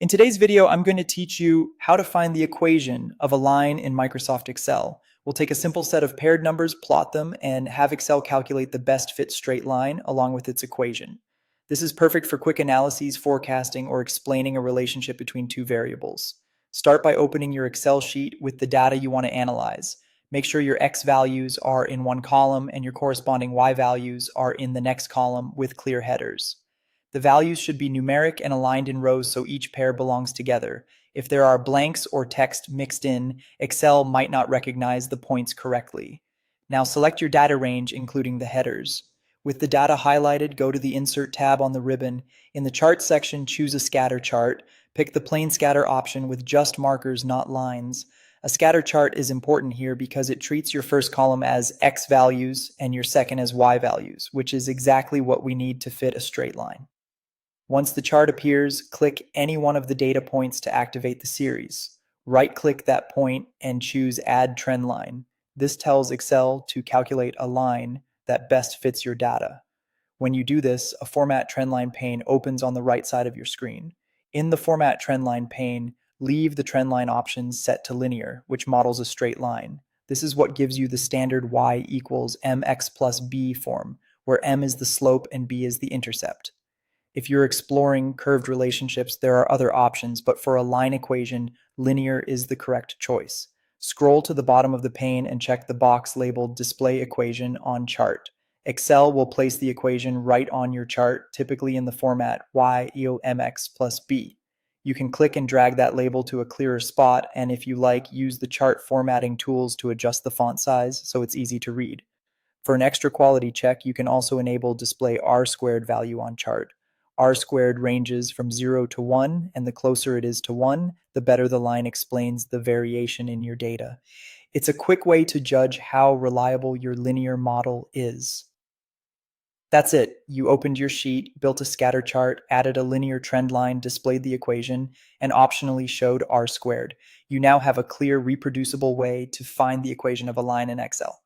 In today's video, I'm going to teach you how to find the equation of a line in Microsoft Excel. We'll take a simple set of paired numbers, plot them, and have Excel calculate the best fit straight line along with its equation. This is perfect for quick analyses, forecasting, or explaining a relationship between two variables. Start by opening your Excel sheet with the data you want to analyze. Make sure your X values are in one column and your corresponding Y values are in the next column with clear headers. The values should be numeric and aligned in rows so each pair belongs together. If there are blanks or text mixed in, Excel might not recognize the points correctly. Now select your data range, including the headers. With the data highlighted, go to the Insert tab on the ribbon. In the Chart section, choose a scatter chart. Pick the plain scatter option with just markers, not lines. A scatter chart is important here because it treats your first column as X values and your second as Y values, which is exactly what we need to fit a straight line. Once the chart appears, click any one of the data points to activate the series. Right-click that point and choose Add Trendline. This tells Excel to calculate a line that best fits your data. When you do this, a Format Trendline pane opens on the right side of your screen. In the Format Trendline pane, leave the trendline options set to linear, which models a straight line. This is what gives you the standard y equals mx plus b form, where m is the slope and b is the intercept. If you're exploring curved relationships, there are other options, but for a line equation, linear is the correct choice. Scroll to the bottom of the pane and check the box labeled Display Equation on Chart. Excel will place the equation right on your chart, typically in the format y equals mx plus b. You can click and drag that label to a clearer spot, and if you like, use the chart formatting tools to adjust the font size so it's easy to read. For an extra quality check, you can also enable Display R-squared value on chart. R-squared ranges from 0 to 1, and the closer it is to 1, the better the line explains the variation in your data. It's a quick way to judge how reliable your linear model is. That's it. You opened your sheet, built a scatter chart, added a linear trend line, displayed the equation, and optionally showed R-squared. You now have a clear, reproducible way to find the equation of a line in Excel.